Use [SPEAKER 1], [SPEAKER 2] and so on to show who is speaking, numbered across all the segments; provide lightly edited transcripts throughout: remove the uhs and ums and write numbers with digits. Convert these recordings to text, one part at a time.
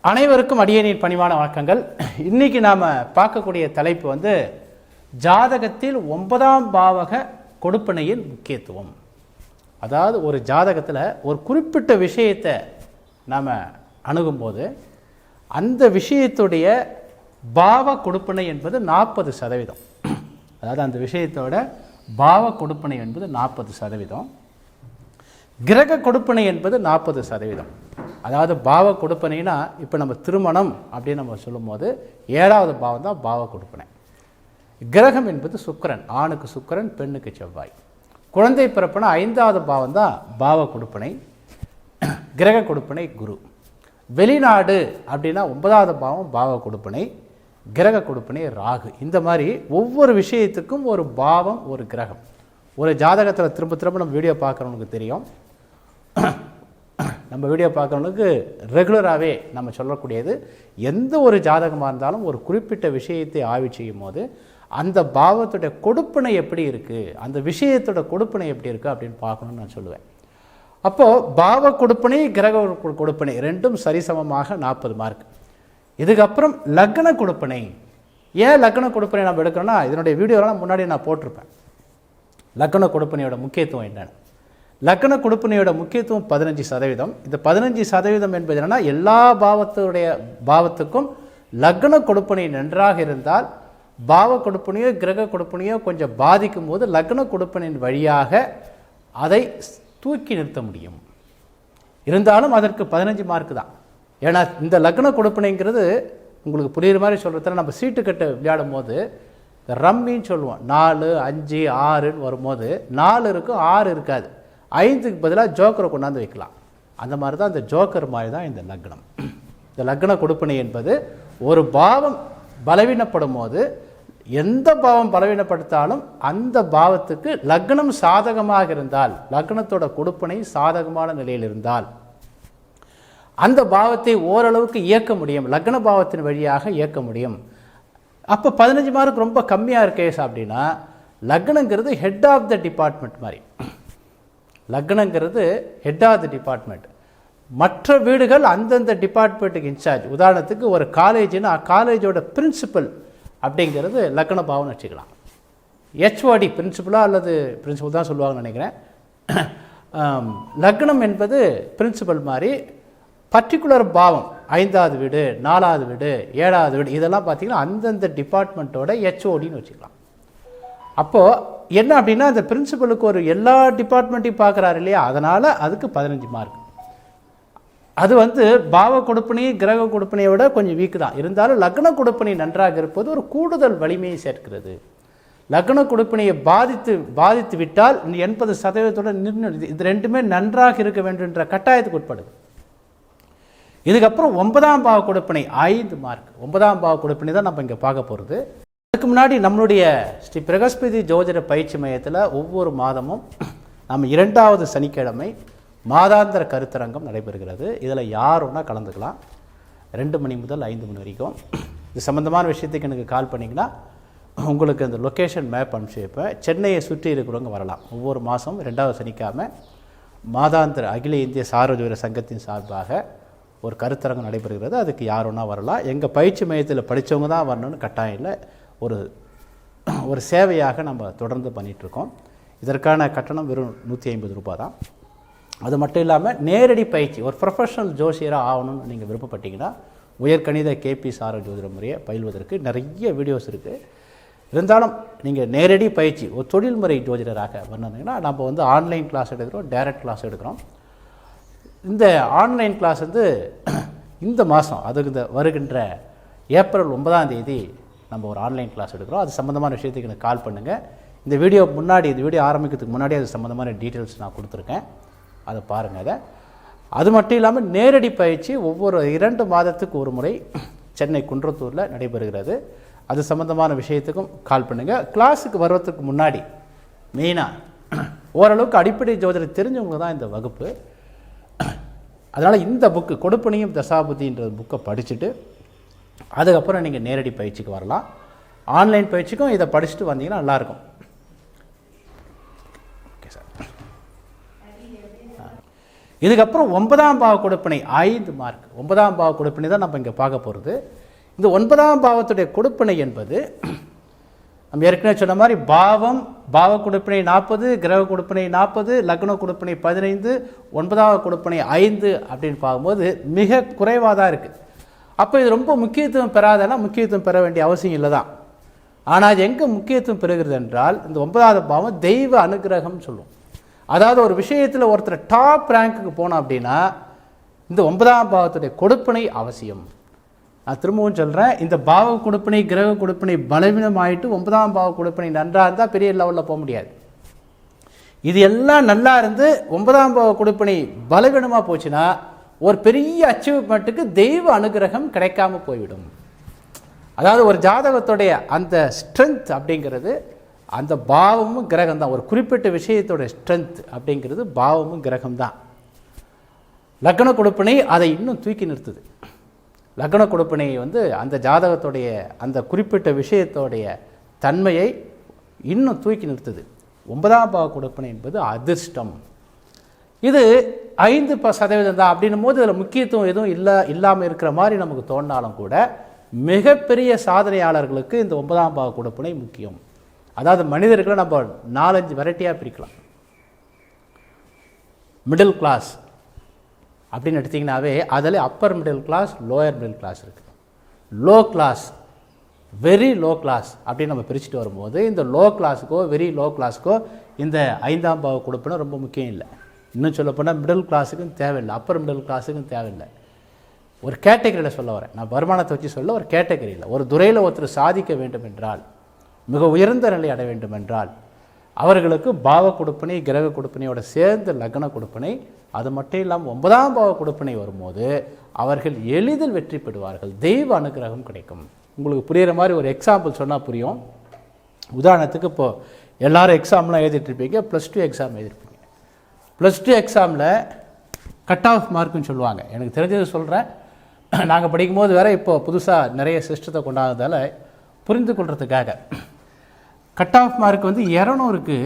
[SPEAKER 1] அனைவருக்கும் அடியேனின் பணிவான வணக்கங்கள். இன்னைக்கு நாம பார்க்கக்கூடிய தலைப்பு வந்து ஜாதகத்தில் 9ஆம் பாவக கொடுப்பனையின் முக்கியத்துவம். அதாவது ஒரு ஜாதகத்தில் ஒரு குறிப்பிட்ட விஷயத்தை நாம் அணுகும்போது அந்த விஷயத்துடைய பாவ கொடுப்பனை என்பது 40%. அதாவது அந்த விஷயத்தோட பாவ கொடுப்பனை என்பது 40%. கிரக கொடுப்பனை என்பது 40%. அதாவது பாவ கொடுப்பனைனா இப்போ நம்ம திருமணம் அப்படின்னு நம்ம சொல்லும்போது 7வது பாவம் தான் பாவ கொடுப்பனை. கிரகம் என்பது சுக்கிரன், ஆணுக்கு சுக்கிரன், பெண்ணுக்கு செவ்வாய். குழந்தை பிறப்புனா 5வது பாவம் தான் பாவ கொடுப்பனை, கிரக கொடுப்பனை குரு. வெளிநாடு அப்படின்னா 9வது பாவம் பாவ கொடுப்பனை, கிரக கொடுப்பனை ராகு. இந்த மாதிரி ஒவ்வொரு விஷயத்துக்கும் ஒரு பாவம், ஒரு கிரகம். ஒரு ஜாதகத்தில் திரும்ப திரும்ப நம்ம வீடியோ பார்க்குறவங்களுக்கு தெரியும். நம்ம வீடியோ பார்க்குறவங்களுக்கு ரெகுலராகவே நம்ம சொல்லக்கூடியது, எந்த ஒரு ஜாதகமாக இருந்தாலும் ஒரு குறிப்பிட்ட விஷயத்தை ஆய்வு செய்யும் போது அந்த பாவத்துடைய கொடுப்பனை எப்படி இருக்குது, அந்த விஷயத்தோட கொடுப்பனை எப்படி இருக்குது அப்படின்னு பார்க்கணும்னு நான் சொல்லுவேன். அப்போது பாவ கொடுப்பனை, கிரக கொடுப்பனை ரெண்டும் சரிசமமாக 40 மார்க். இதுக்கப்புறம் லக்ன கொடுப்பனை. ஏன் லக்ன கொடுப்பனை நம்ம எடுக்கிறோன்னா, இதனுடைய வீடியோலாம் முன்னாடி நான் போட்டிருப்பேன். லக்ன கொடுப்பனையோட முக்கியத்துவம் என்னென்னு. லக்ன கொடுப்பனையோட முக்கியத்துவம் 15%. இந்த 15% என்பது என்னன்னா, எல்லா பாவத்துக்கும் லக்ன கொடுப்பனை நன்றாக இருந்தால் பாவ கொடுப்பனையோ கிரக கொடுப்பனையோ கொஞ்சம் பாதிக்கும் போது லக்ன கொடுப்பனின் வழியாக அதை தூக்கி நிறுத்த முடியும். இருந்தாலும் அதற்கு 15 மார்க் தான். ஏன்னா இந்த லக்ன கொடுப்பனைங்கிறது உங்களுக்கு புரியுற மாதிரி சொல்கிறதுல, நம்ம சீட்டு கட்டு விளையாடும் போது ரம்மின்னு சொல்லுவோம். 4, 5, 6ன்னு வரும்போது 4 இருக்கும், 6 இருக்காது. 5க்கு பதிலாக ஜோக்கரை கொண்டாந்து வைக்கலாம். அந்த மாதிரி தான் இந்த ஜோக்கர் மாதிரி தான் இந்த லக்னம். இந்த லக்ன கொடுப்பனை என்பது ஒரு பாவம் பலவீனப்படும் போது, எந்த பாவம் பலவீனப்படுத்தாலும் அந்த பாவத்துக்கு லக்னம் சாதகமாக இருந்தால், லக்னத்தோட கொடுப்பனை சாதகமான நிலையில் இருந்தால் அந்த பாவத்தை ஓரளவுக்கு இயக்க முடியும், லக்ன பாவத்தின் வழியாக இயக்க முடியும். அப்போ 15 மார்க் ரொம்ப கம்மியாக இருக்கேஸ் அப்படின்னா, லக்னங்கிறது ஹெட் ஆஃப் த டிபார்ட்மெண்ட் மாதிரி. லக்னங்கிறது ஹெட் ஆஃப் த டிபார்ட்மெண்ட். மற்ற வீடுகள் அந்தந்த டிபார்ட்மெண்ட்டுக்கு இன்சார்ஜ். உதாரணத்துக்கு ஒரு காலேஜ்னா காலேஜோட பிரின்சிபல் அப்படிங்கிறது லக்ன பாவம்னு வச்சுக்கலாம். ஹெச்ஓடி பிரின்சிபலாக அல்லது பிரின்சிபல் தான் சொல்லுவாங்கன்னு நினைக்கிறேன். லக்னம் என்பது பிரின்சிபல் மாதிரி. பர்டிகுலர் பாவம் 5வது வீடு, 4வது வீடு, 7வது வீடு, இதெல்லாம் பார்த்தீங்கன்னா அந்தந்த டிபார்ட்மெண்ட்டோட ஹெச்ஓடின்னு வச்சுக்கலாம். அப்போது என்ன அப்படின்னா, அந்த பிரின்சிபலுக்கு ஒரு எல்லா டிபார்ட்மெண்ட்டையும் பார்க்குறாரு இல்லையா, அதனால் அதுக்கு 15 மார்க். அது வந்து பாவ கொடுப்பனை கிரக கொடுப்பனையை விட கொஞ்சம் வீக்கு தான். இருந்தாலும் லக்ன கொடுப்பனை நன்றாக இருப்பது ஒரு கூடுதல் வலிமையை சேர்க்கிறது. லக்ன கொடுப்பனையை பாதித்து விட்டால் 80% நிர்ணயம். இது ரெண்டுமே நன்றாக இருக்க வேண்டும் என்ற கட்டாயத்துக்கு உட்படுது. இதுக்கப்புறம் 9ஆம் பாவ கொடுப்பனை 5 மார்க். 9ஆம் பாவ கொடுப்பனை தான் நம்ம இங்கே பார்க்க போகிறது. அதுக்கு முன்னாடி நம்மளுடைய ஸ்ரீ பிரகஸ்பதி ஜோதிட பயிற்சி மையத்தில் ஒவ்வொரு மாதமும் நம்ம 2வது சனிக்கிழமை மாதாந்திர கருத்தரங்கம் நடைபெறுகிறது. இதில் யார் வேணால் கலந்துக்கலாம். 2 மணி முதல் 5 மணி வரைக்கும். இது சம்மந்தமான விஷயத்துக்கு எனக்கு கால் பண்ணிங்கன்னா உங்களுக்கு அந்த லொக்கேஷன் மேப் அனுப்பிச்சி வைப்பேன். சென்னையை சுற்றி இருக்கிறவங்க வரலாம். ஒவ்வொரு மாதம் 2வது சனிக்கிழமை மாதாந்திர அகில இந்திய சார்வஜோதிட சங்கத்தின் சார்பாக ஒரு கருத்தரங்கம் நடைபெறுகிறது. அதுக்கு யார் வேணால் வரலாம். எங்கள் பயிற்சி மையத்தில் படித்தவங்க தான் வரணும்னு கட்டாயம் இல்லை. ஒரு சேவையாக நம்ம தொடர்ந்து பண்ணிகிட்ருக்கோம். இதற்கான கட்டணம் வெறும் 150 ரூபாய் தான். அது மட்டும் இல்லாமல் நேரடி பயிற்சி, ஒரு ப்ரொஃபஷனல் ஜோசியராக ஆகணும்னு நீங்கள் விருப்பப்பட்டீங்கன்னா உயர்கணித கேபி சார ஜோதிட முறையை பயில்வதற்கு நிறைய வீடியோஸ் இருக்குது. இருந்தாலும் நீங்கள் நேரடி பயிற்சி ஒரு தொழில்முறை ஜோதிடராக வரணுன்னா நம்ம வந்து ஆன்லைன் கிளாஸ் எடுக்கிறோம், டைரக்ட் கிளாஸ் எடுக்கிறோம். இந்த ஆன்லைன் கிளாஸ் வந்து இந்த மாதம், அதுக்கு இந்த வருகின்ற ஏப்ரல் 9ஆம் தேதி நம்ம ஒரு ஆன்லைன் கிளாஸ் எடுக்கிறோம். அது சம்மந்தமான விஷயத்துக்கு எனக்கு கால் பண்ணுங்கள். இந்த வீடியோ ஆரம்பிக்கிறதுக்கு முன்னாடி அது சம்மந்தமான டீட்டெயில்ஸ் நான் கொடுத்துருக்கேன், அதை பாருங்கள். அது மட்டும் இல்லாமல் நேரடி பயிற்சி ஒவ்வொரு 2 மாதத்துக்கு ஒரு முறை சென்னை குன்றத்தூரில் நடைபெறுகிறது. அது சம்மந்தமான விஷயத்துக்கும் கால் பண்ணுங்கள். கிளாஸுக்கு வருவதற்கு முன்னாடி மெயினாக ஓரளவுக்கு அடிப்படை ஜோதிடம் தெரிஞ்சவங்க தான் இந்த வகுப்பு. அதனால் இந்த புக்கு கொடுப்பனையும் தசாபுத்தின்ற புக்கை படிச்சுட்டு அதுக்கப்புறம் நீங்கள் நேரடி பயிற்சிக்கு வரலாம். ஆன்லைன் பயிற்சிக்கும் இதை படிச்சுட்டு வந்தீங்கன்னா நல்லாயிருக்கும். Okay sir. இதுக்கப்புறம் 9ஆம் பாவ கொடுப்பினை 5 மார்க். 9ஆம் பாவ கொடுப்பினை தான் நம்ம இங்கே பார்க்க போகிறது. இந்த 9ஆம் பாவத்துடைய கொடுப்பினை என்பது நம்ம ஏற்கனவே சொன்ன மாதிரி பாவ கொடுப்பினை 40, கிரக கொடுப்பினை 40, லக்ன கொடுப்பினை 15, 9ஆவது கொடுப்பினை 5 அப்படின்னு பார்க்கும்போது மிக குறைவாக தான் இருக்குது. அப்போ இது ரொம்ப முக்கியத்துவம் பெறாதனா முக்கியத்துவம் பெற வேண்டிய அவசியம் இல்லை தான். ஆனால் அது எங்கே முக்கியத்துவம் பெறுகிறது என்றால் இந்த 9ஆவது பாவம் தெய்வ அனுகிரகம்னு சொல்லுவோம். அதாவது ஒரு விஷயத்தில் ஒருத்தர் டாப் ரேங்க்குக்கு போனோம் அப்படின்னா இந்த 9ஆம் பாவத்துடைய கொடுப்பினை அவசியம். நான் திரும்பவும் சொல்கிறேன், இந்த பாவ கொடுப்பினை கிரக கொடுப்பினை பலவீனம் ஆகிட்டு 9ஆம் பாவ கொடுப்பினை நன்றாக இருந்தால் பெரிய லெவலில் போக முடியாது. இது எல்லாம் நல்லா இருந்து 9ஆம் பாவ கொடுப்பினை பலவீனமாக போச்சுன்னா ஒரு பெரிய அச்சீவ்மெண்ட்டுக்கு தெய்வ அனுகிரகம் கிடைக்காம போய்விடும். அதாவது ஒரு ஜாதகத்துடைய அந்த ஸ்ட்ரென்த் அப்படிங்கிறது அந்த பாவமும் கிரகம் தான். ஒரு குறிப்பிட்ட விஷயத்தோடைய ஸ்ட்ரென்த் அப்படிங்கிறது பாவமும் கிரகம் தான். லக்ன கொடுப்பினை அதை இன்னும் தூக்கி நிறுத்துது. லக்ன கொடுப்பினை அந்த ஜாதகத்துடைய அந்த குறிப்பிட்ட விஷயத்தோடைய தன்மையை இன்னும் தூக்கி நிறுத்துது. 9ஆம் பாவ கொடுப்பினை என்பது அதிர்ஷ்டம். இது 5% தான் அப்படின்னும் போது இதில் முக்கியத்துவம் எதுவும் இல்லாமல் இருக்கிற மாதிரி நமக்கு தோணினாலும் கூட மிகப்பெரிய சாதனையாளர்களுக்கு இந்த 9ஆம் பாவ கொடுப்பினை முக்கியம். அதாவது மனிதர்களை நம்ம 4-5 வெரைட்டியாக பிரிக்கலாம். மிடில் கிளாஸ் அப்படின்னு எடுத்திங்கனாவே அதில் upper middle class, lower middle class இருக்குது. Low class, very low class அப்படின்னு நம்ம பிரிச்சுட்டு வரும்போது இந்த லோ கிளாஸுக்கோ வெரி லோ கிளாஸுக்கோ இந்த 5ஆம் பாவ கொடுப்பினை ரொம்ப முக்கியம் இல்லை. இன்னும் சொல்லப்போனால் மிடில் கிளாஸுக்கும் தேவையில்லை, அப்பர் மிடில் கிளாஸுக்கும் தேவையில்லை. ஒரு கேட்டகரியில் சொல்ல வரேன், நான் வருமானத்தை வச்சு சொல்ல ஒரு கேட்டகரியில் ஒரு துறையில் ஒருத்தர் சாதிக்க வேண்டும் என்றால், மிக உயர்ந்த நிலை அடைய வேண்டும் என்றால் அவர்களுக்கு பாவ கொடுப்பினை கிரக கொடுப்பினையோட சேர்ந்து லக்ன கொடுப்பினை, அது மட்டும் இல்லாமல் 9ஆம் பாவ கொடுப்பினை வரும்போது அவர்கள் எளிதில் வெற்றி பெறுவார்கள். தெய்வ அனுகிரகம் கிடைக்கும். உங்களுக்கு புரிகிற மாதிரி ஒரு எக்ஸாம்பிள் சொன்னால் புரியும். உதாரணத்துக்கு இப்போது எல்லோரும் எக்ஸாம்லாம் எழுதிட்டுருப்பீங்க, +2 எக்ஸாம் எழுதிருப்பீங்க. +2 எக்ஸாமில் கட் ஆஃப் மார்க்குன்னு சொல்லுவாங்க. எனக்கு தெரிஞ்சது சொல்கிறேன். நாங்கள் படிக்கும்போது வேறு இப்போ புதுசாக நிறைய சிஸ்டத்தை கொண்டாடுறதால புரிந்து கொள்கிறதுக்காக கட் ஆஃப் மார்க் 200க்கு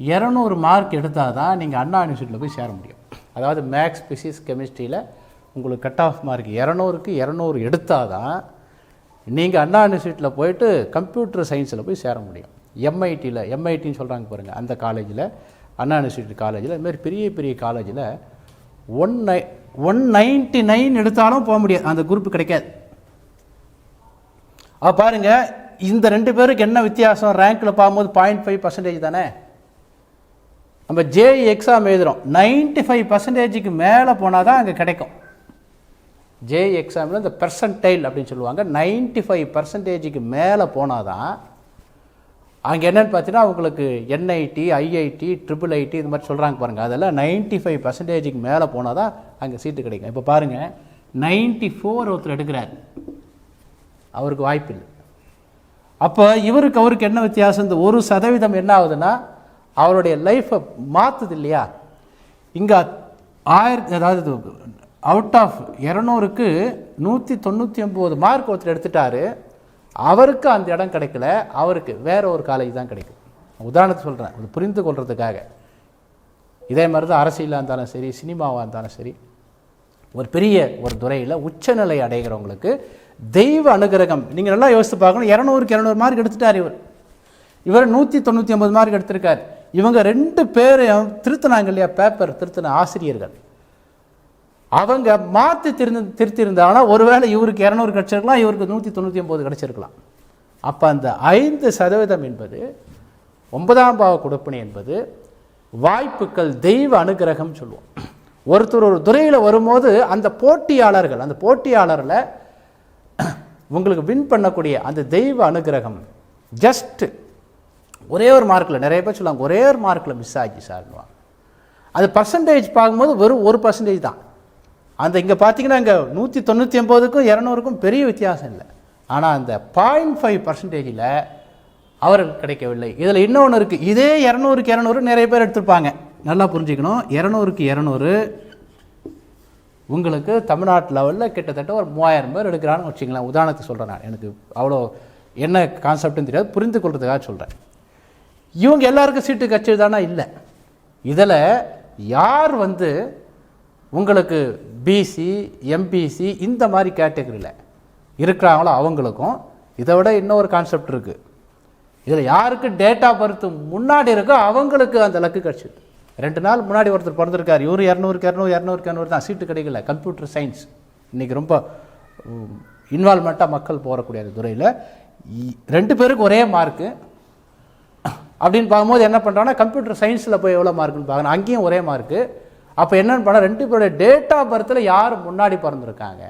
[SPEAKER 1] 200 மார்க் எடுத்தால் தான் நீங்கள் அண்ணா யூனிவர்சிட்டியில் போய் சேர முடியும். அதாவது மேக்ஸ், பிசிக்ஸ், கெமிஸ்ட்ரியில் உங்களுக்கு கட் ஆஃப் மார்க் 200க்கு 200 எடுத்தால் தான் நீங்கள் அண்ணா யூனிவர்சிட்டியில் போயிட்டு கம்ப்யூட்டர் சயின்ஸில் போய் சேர முடியும். எம்ஐடின்னு சொல்கிறாங்க பாருங்கள், அந்த காலேஜில், அண்ணா யூனிவர்சிட்டி காலேஜில், இதுமாதிரி பெரிய பெரிய காலேஜில் 199 எடுத்தாலும் போக முடியாது, அந்த குரூப் கிடைக்காது. பாருங்கள், இந்த 2 பேருக்கு என்ன வித்தியாசம்? ரேங்க்கில் பார்க்கும்போது 0.5% தானே. நம்ம ஜேஇ எக்ஸாம் எழுதுகிறோம், 95%க்கு மேலே போனால் தான் அங்கே கிடைக்கும். ஜேஇ எக்ஸாமில் இந்த பெர்சன்டைல் அப்படின்னு சொல்லுவாங்க, 95%க்கு மேலே போனால் தான் அங்கே என்னென்னு பார்த்தீங்கன்னா உங்களுக்கு என்ஐடி, ஐஐடி, IIIT இது மாதிரி சொல்கிறாங்க பாருங்கள். அதெல்லாம் 95%க்கு மேலே போனால் தான் அங்கே சீட்டு கிடைக்கும். இப்போ பாருங்கள், 94 ஒருத்தர் எடுக்கிறார், அவருக்கு வாய்ப்பு இல்லை. அப்போ அவருக்கு என்ன வித்தியாசம்? இந்த 1% என்ன ஆகுதுன்னா அவருடைய லைஃப்பை மாற்றுது இல்லையா? இங்கே அதாவது அவுட் ஆஃப் 200க்கு 199 மார்க் ஒருத்தர் எடுத்துட்டாரு, அவருக்கு அந்த இடம் கிடைக்கல, அவருக்கு வேற ஒரு காலேஜ் தான் கிடைக்கும். உதாரணத்துக்கு சொல்கிறேன், அது புரிந்து கொள்றதுக்காக. இதே மாதிரி தான் அரசியலாக இருந்தாலும் சரி, சினிமாவாக இருந்தாலும் சரி, ஒரு பெரிய ஒரு துறையில் உச்சநிலை அடைகிறவங்களுக்கு தெய்வ அனுகிரகம். நீங்கள் நல்லா யோசித்து பார்க்கணும். 200க்கு 200 மார்க் எடுத்துட்டார் இவர் 199 மார்க் எடுத்திருக்கார். இவங்க 2 பேரையும் திருத்தினாங்க இல்லையா, பேப்பர் திருத்தின ஆசிரியர்கள், அவங்க மாற்றி திருத்திருந்தாங்கன்னா ஒருவேளை இவருக்கு 200 கிடச்சிருக்கலாம், இவருக்கு 199 கிடச்சிருக்கலாம். அப்போ அந்த 5% என்பது 9ஆம் பாவ கொடுப்பினை என்பது வாய்ப்புகள், தெய்வ அனுகிரகம் சொல்லுவோம். ஒருத்தர் ஒரு துறையில் வரும்போது அந்த போட்டியாளரில் உங்களுக்கு வின் பண்ணக்கூடிய அந்த தெய்வ அனுகிரகம் ஜஸ்ட் ஒரே ஒரு மார்க்கில், நிறைய பேர் சொல்லுவாங்க ஒரே ஒரு மார்க்கில் மிஸ் ஆகி சார்னுவாங்க. அது பர்சன்டேஜ் பார்க்கும்போது வெறும் 1% தான். அந்த இங்கே பார்த்தீங்கன்னா இங்கே 199க்கும் 200க்கும் பெரிய வித்தியாசம் இல்லை. ஆனால் அந்த 0.5%ல் அவருக்கு கிடைக்கவில்லை. இதில் இன்னொன்று இருக்குது. இதே 200க்கு 200 நிறைய பேர் எடுத்துருப்பாங்க. நல்லா புரிஞ்சுக்கணும். 200க்கு 200 உங்களுக்கு தமிழ்நாட்டு லெவலில் கிட்டத்தட்ட ஒரு 3000 பேர் எடுக்கிறான்னு வச்சுங்களேன். உதாரணத்துக்கு சொல்கிறேன், நான் எனக்கு அவ்வளோ என்ன கான்செப்ட்னு தெரியாது, புரிந்து கொள்றதுக்காக சொல்கிறேன். இவங்க எல்லாருக்கும் சீட்டு கட்சிதானா? இல்லை. இதில் யார் வந்து உங்களுக்கு பிசி எம்பிசி இந்த மாதிரி கேட்டகரியில் இருக்கிறாங்களோ அவங்களுக்கும் இதை விட இன்னொரு கான்செப்ட் இருக்குது. இதில் யாருக்கு டேட் ஆஃப் பர்த் முன்னாடி இருக்கோ அவங்களுக்கு அந்த லக்கு கிடச்சிது. 2 நாள் முன்னாடி ஒருத்தர் பிறந்திருக்கார், இவர் 200 தான், சீட்டு கிடைக்கல. கம்ப்யூட்டர் சயின்ஸ் இன்றைக்கி ரொம்ப இன்வால்மெண்ட்டாக மக்கள் போகக்கூடிய அந்த துறையில் 2 பேருக்கு ஒரே மார்க்கு அப்படின்னு பார்க்கும்போது என்ன பண்ணுறாங்கன்னா கம்ப்யூட்டர் சயின்ஸில் போய் எவ்வளோ மார்க்குன்னு பார்க்கணும், அங்கேயும் ஒரே மார்க்கு. அப்போ என்னென்னு பண்ணால் 2 பேருடைய டேட் ஆஃப் பர்த்தில் யார் முன்னாடி பிறந்திருக்காங்க,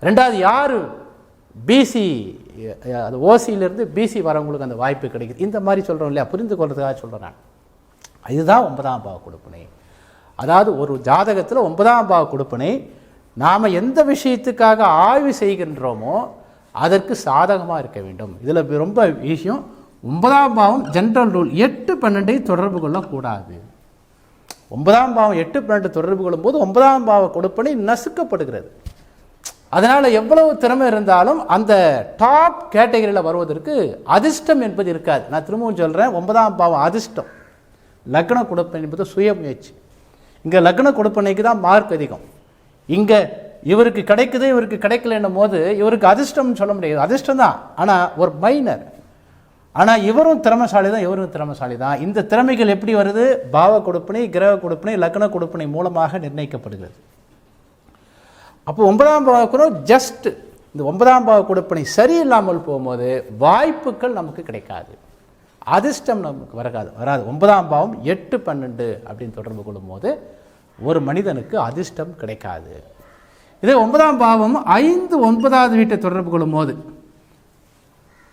[SPEAKER 1] ரெண்டாவது யார் பிசி அது ஓசியிலேருந்து பிசி வரவங்களுக்கு அந்த வாய்ப்பு கிடைக்குது, இந்த மாதிரி சொல்கிறோம் இல்லையா, புரிந்து கொள்றதுக்காக சொல்கிறேன் நான். இதுதான் 9ஆம் பாவ கொடுப்பினை. அதாவது ஒரு ஜாதகத்தில் 9ஆம் பாவ கொடுப்பினை நாம் எந்த விஷயத்துக்காக ஆய்வு செய்கின்றோமோ அதற்கு சாதகமாக இருக்க வேண்டும். இதில் ரொம்ப விஷயம், 9ஆம் பாவம் ஜென்ரல் ரூல் 8-12 தொடர்பு கொள்ளக்கூடாது. 9ஆம் பாவம் 8-12 தொடர்பு கொள்ளும்போது 9ஆம் பாவ கொடுப்பினை நசுக்கப்படுகிறது. அதனால் எவ்வளவு திறமை இருந்தாலும் அந்த டாப் கேட்டகரியில் வருவதற்கு அதிர்ஷ்டம் என்பது இருக்காது. நான் திரும்பவும் சொல்கிறேன், 9ஆம் பாவம் அதிர்ஷ்டம், லக்ன கொடுப்பனை என்பது சுய முயற்சி. இங்கே லக்ன கொடுப்பனைக்கு தான் மார்க் அதிகம். இங்கே இவருக்கு கிடைக்குது இவருக்கு கிடைக்கலன்னும் போது இவருக்கு அதிர்ஷ்டம்னு சொல்ல முடியாது, அதிர்ஷ்டம் தான், ஆனால் ஒரு மைனர். ஆனால் இவரும் திறமைசாலி தான், இவரும் திறமைசாலி தான். இந்த திறமைகள் எப்படி வருது? பாவ கொடுப்பினை, கிரக கொடுப்பினை, லக்ன கொடுப்பினை மூலமாக நிர்ணயிக்கப்படுகிறது. அப்போ 9ஆம் பாவ ஜஸ்ட் இந்த 9ஆம் பாவ கொடுப்பினை சரியில்லாமல் போகும்போது வாய்ப்புகள் நமக்கு கிடைக்காது, அதிர்ஷ்டம் நமக்கு வராது. 9ஆம் பாவம் 8-12 அப்படின்னு தொடர்பு கொள்ளும் போது ஒரு மனிதனுக்கு அதிர்ஷ்டம் கிடைக்காது. இதே 9ஆம் பாவம் 5-9வது வீட்டை தொடர்பு கொள்ளும் போது,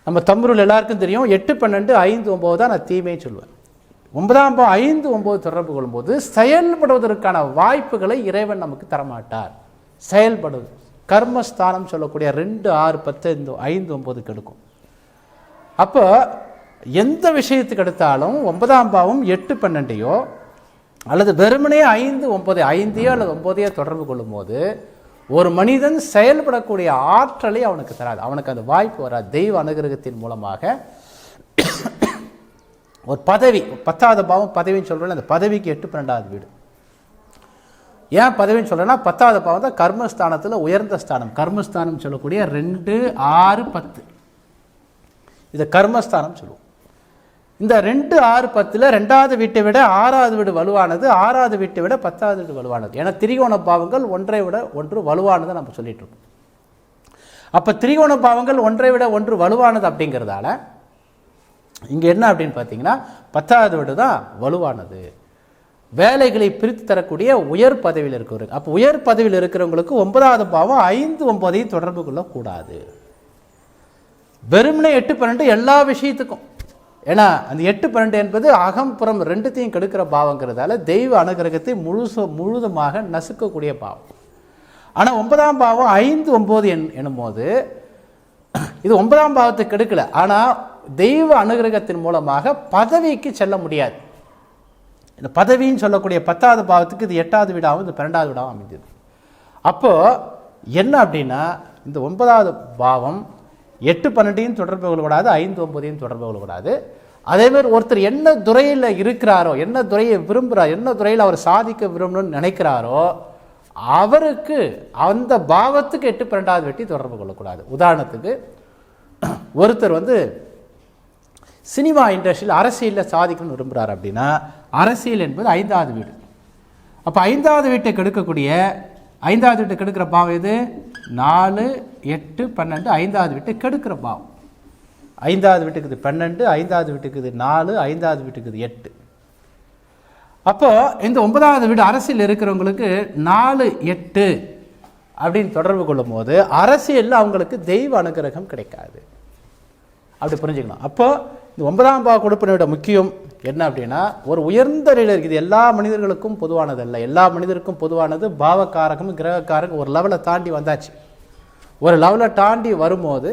[SPEAKER 1] நம்ம தமிழ் எல்லாருக்கும் தெரியும் 8-12 5-9 தான் நான் தீமைன்னு சொல்லுவேன். 9ஆம் பாவம் 5-9 தொடர்பு கொள்ளும்போது செயல்படுவதற்கான வாய்ப்புகளை இறைவன் நமக்கு தரமாட்டார். செயல்படுவது கர்மஸ்தானம் சொல்லக்கூடிய 2, 6, 10, 5, 9 கெடுக்கும். அப்போ எந்த விஷயத்துக்கு எடுத்தாலும் 9ஆம் பாவம் 8-12 அல்லது வெறுமனே 5-9 5 அல்லது 9 தொடர்பு கொள்ளும் போது ஒரு மனிதன் செயல்படக்கூடிய ஆற்றலை அவனுக்கு தராது, அவனுக்கு அந்த வாய்ப்பு வராது. தெய்வ அனுகிரகத்தின் மூலமாக ஒரு பதவி, 10வது பாவம் பதவின்னு சொல்கிறோம், அந்த பதவிக்கு 8-12வது வீடு. ஏன் பதவின்னு சொல்கிறேன்னா 10வது பாவம் தான் கர்மஸ்தானத்தில் உயர்ந்த ஸ்தானம். கர்மஸ்தானம் சொல்லக்கூடிய 2, 6, 10 இதை கர்மஸ்தானம் சொல்லுவோம். இந்த 2, 6, 10ல் 2வது வீட்டை விட 6வது வீடு வலுவானது, 6வது வீட்டை விட 10வது வீடு வலுவானது. ஏன்னா திரிகோண பாவங்கள் ஒன்றை விட ஒன்று வலுவானதை நம்ம சொல்லிட்டு இருக்கோம். அப்போ திரிகோண பாவங்கள் ஒன்றை விட ஒன்று வலுவானது அப்படிங்கிறதால இங்கே என்ன அப்படின்னு பார்த்தீங்கன்னா 10வது வீடு தான் வலுவானது. வேலைகளை பிரித்து தரக்கூடிய உயர் பதவியில் இருக்கிறவங்க. அப்போ உயர் பதவியில் இருக்கிறவங்களுக்கு 9வது பாவம் 5-9 தொடர்பு கொள்ளக்கூடாது. வெறுமனே 8-12 எல்லா விஷயத்துக்கும். ஏன்னா அந்த 8-12 என்பது அகம்புறம் 2த்தையும் கெடுக்கிற பாவங்கிறதால தெய்வ அனுகிரகத்தை முழுதுமாக நசுக்கக்கூடிய பாவம். ஆனால் 9ஆம் பாவம் 5-9 என்னும் போது இது 9ஆம் பாவத்தை கெடுக்கல, ஆனால் தெய்வ அனுகிரகத்தின் மூலமாக பதவிக்கு செல்ல முடியாது. இந்த பதவின்னு சொல்லக்கூடிய 10வது பாவத்துக்கு இது 8வது வீடாகவும் இது 12வது வீடாகவும் அமைந்தது. அப்போது என்ன அப்படின்னா இந்த 9வது பாவம் 8-12 தொடர்பு கொள்ளக்கூடாது, 5-9 தொடர்பு கொள்ளக்கூடாது. அதேமாதிரி ஒருத்தர் என்ன துறையில் இருக்கிறாரோ, என்ன துறையை விரும்புகிறார், என்ன துறையில் அவர் சாதிக்க விரும்பணும்னு நினைக்கிறாரோ அவருக்கு அந்த பாவத்துக்கு 8-12வது வெட்டி தொடர்பு கொள்ளக்கூடாது. உதாரணத்துக்கு ஒருத்தர் சினிமா இண்டஸ்ட்ரியில் அரசியலில் சாதிக்கணும்னு விரும்புகிறார் அப்படின்னா அரசியல் என்பது 5வது வீடு. அப்போ 5வது வீட்டை கெடுக்கக்கூடிய 5வது வீட்டை கெடுக்கிற பாவம் எது? 4, 8, 12 5வது வீட்டை கெடுக்கிற பாவம். 5வது வீட்டுக்கு இது 12, 5வது வீட்டுக்கு இது 4, 5வது வீட்டுக்கு இது 8. அப்போ இந்த 9வது வீடு அரசியல் இருக்கிறவங்களுக்கு 4, 8 அப்படின்னு தொடர்பு கொள்ளும் போது அரசியலில் அவங்களுக்கு தெய்வ அனுகிரகம் கிடைக்காது. அப்படி புரிஞ்சுக்கணும். அப்போ இந்த 9ஆம் பாவ கொடுப்பினோட முக்கியம் என்ன அப்படின்னா ஒரு உயர்ந்த நிலையில் இருக்குது. எல்லா மனிதர்களுக்கும் பொதுவானது அல்ல, எல்லா மனிதருக்கும் பொதுவானது பாவக்காரகம் கிரகக்காரகம் ஒரு லெவலை தாண்டி வந்தாச்சு. ஒரு லெவலை தாண்டி வரும்போது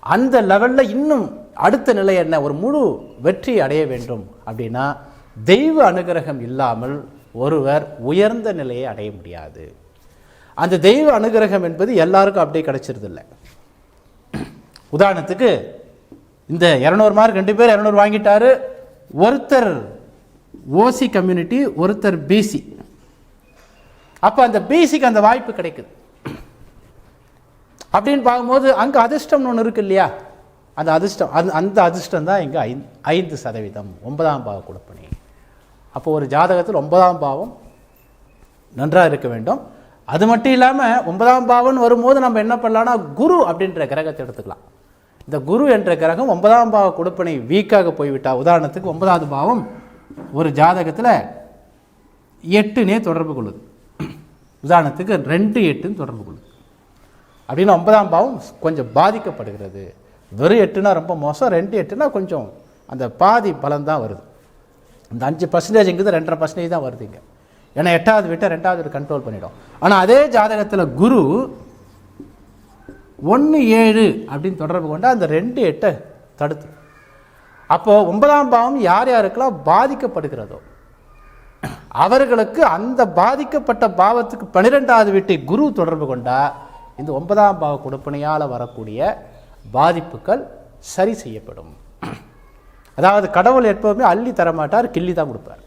[SPEAKER 1] அந்த லெவலில் இன்னும் அடுத்த நிலை என்ன, ஒரு முழு வெற்றி அடைய வேண்டும் அப்படின்னா தெய்வ அனுகிரகம் இல்லாமல் ஒருவர் உயர்ந்த நிலையை அடைய முடியாது. அந்த தெய்வ அனுகிரகம் என்பது எல்லாருக்கும் அப்படியே கிடைச்சிருதில்லை. உதாரணத்துக்கு இந்த 200 மார்க் 2 பேர் 200 வாங்கிட்டாரு, ஒருத்தர் ஓசி கம்யூனிட்டி, ஒருத்தர் பிசி. அப்போ அந்த பிசிக்கு அந்த வாய்ப்பு கிடைக்குது அப்படின்னு பார்க்கும்போது அங்கே அதிர்ஷ்டம்னு ஒன்று இருக்கு இல்லையா? அந்த அதிர்ஷ்டம் அந்த அதிர்ஷ்டம் தான் இங்கே 5%, 9ஆம் பாவ கொடுப்பனை. அப்போ ஒரு ஜாதகத்தில் 9ஆம் பாவம் நன்றாக இருக்க வேண்டும். அது மட்டும் இல்லாமல் 9ஆம் பாவம்னு வரும்போது நம்ம என்ன பண்ணலாம்னா குரு அப்படின்ற கிரகத்தை எடுத்துக்கலாம். இந்த குரு என்ற கிரகம் 9ஆம் பாவ கொடுப்பனை வீக்காக போய்விட்டால், உதாரணத்துக்கு 9வது பாவம் ஒரு ஜாதகத்தில் 8னே தொடர்பு கொள்ளுது, உதாரணத்துக்கு 2-8ன்னு தொடர்பு கொள்ளுது அப்படின்னா 9ஆம் பாவம் கொஞ்சம் பாதிக்கப்படுகிறது. வெறும் 8னா ரொம்ப மோசம், 2-8னா கொஞ்சம் அந்த பாதி பலம் தான் வருது. இந்த 5%ங்கிறது 2.5% தான் வருதுங்க. ஏன்னா 8வது வீட்டை 2வது வீடு கண்ட்ரோல் பண்ணிடும். ஆனால் அதே ஜாதகத்தில் குரு 1-7 அப்படின்னு தொடர்பு கொண்டு அந்த 2-8 தடுத்து, அப்போ 9ஆம் பாவம் யார் யாருக்கெல்லாம் பாதிக்கப்படுகிறதோ அவர்களுக்கு அந்த பாதிக்கப்பட்ட பாவத்துக்கு 12வது வீட்டை குரு தொடர்பு கொண்டா இந்த 9ஆம் பாவ கொடுப்பனையால் வரக்கூடிய பாதிப்புகள் சரி செய்யப்படும். அதாவது கடவுள் எப்பவுமே அள்ளி தரமாட்டார், கிள்ளி தான் கொடுப்பார்.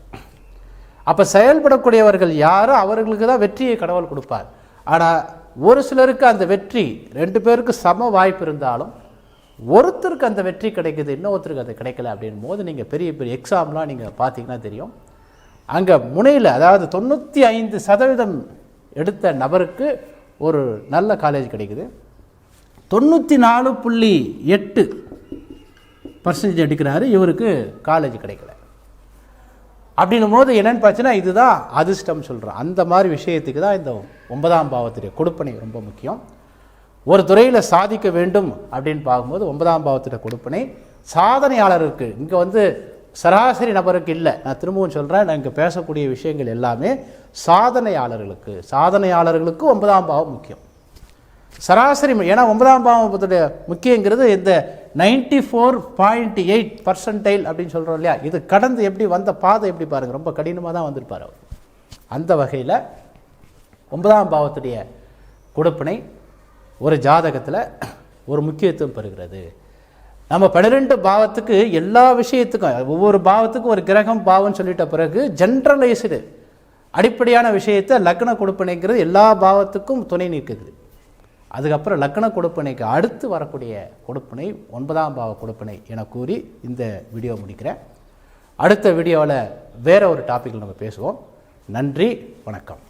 [SPEAKER 1] அப்போ செயல்படக்கூடியவர்கள் யாரோ அவர்களுக்கு தான் வெற்றியை கடவுள் கொடுப்பார். ஆனால் ஒரு சிலருக்கு அந்த வெற்றி 2 பேருக்கு சம வாய்ப்பு இருந்தாலும் ஒருத்தருக்கு அந்த வெற்றி கிடைக்குது, இன்னொருத்தருக்கு அது கிடைக்கல அப்படின் போது நீங்கள் பெரிய பெரிய எக்ஸாம்லாம் நீங்கள் பார்த்தீங்கன்னா தெரியும். அங்கே முனையில் அதாவது 95% எடுத்த நபருக்கு ஒரு நல்ல காலேஜ் கிடைக்குது, 94.8% எடுக்கிறாரு, இவருக்கு காலேஜ் கிடைக்கல. அப்படின்னும் போது என்னென்னு பார்த்தீங்கன்னா இதுதான் அதிர்ஷ்டம் சொல்கிறோம். அந்த மாதிரி விஷயத்துக்கு தான் இந்த 9ஆம் பாவத்துடைய கொடுப்பனை ரொம்ப முக்கியம். ஒரு துறையில் சாதிக்க வேண்டும் அப்படின்னு பார்க்கும்போது 9ஆம் பாவத்துடைய கொடுப்பனை சாதனையாளருக்கு, இங்கே சராசரி நபருக்கு இல்லை. நான் திரும்பவும் சொல்கிறேன், நான் இங்கே பேசக்கூடிய விஷயங்கள் எல்லாமே சாதனையாளர்களுக்கு 9ஆம் பாவம் முக்கியம். சராசரி, ஏன்னா 9ஆம் பாவத்துடைய முக்கியங்கிறது இந்த 94.8% அப்படின்னு சொல்கிறோம் இல்லையா, இது கடந்து எப்படி வந்த பாதை எப்படி பாருங்கள், ரொம்ப கடினமாக தான் வந்திருப்பார் அவர். அந்த வகையில் 9ஆம் பாவத்துடைய கொடுப்பனை ஒரு ஜாதகத்தில் ஒரு முக்கியத்துவம் பெறுகிறது. நம்ம 12 பாவத்துக்கு எல்லா விஷயத்துக்கும் ஒவ்வொரு பாவத்துக்கும் ஒரு கிரகம் பாவம் சொல்லிட்ட பிறகு ஜென்ரலைஸ்டு அடிப்படையான விஷயத்தை லக்ன கொடுப்பனைங்கிறது எல்லா பாவத்துக்கும் துணை நிற்குது. அதுக்கப்புறம் லக்ன கொடுப்பனைக்கு அடுத்து வரக்கூடிய கொடுப்பனை 9ஆம் பாவ கொடுப்பனை என கூறி இந்த வீடியோ முடிக்கிறேன். அடுத்த வீடியோவில் வேற ஒரு டாப்பிக்கில் நம்ம பேசுவோம். நன்றி, வணக்கம்.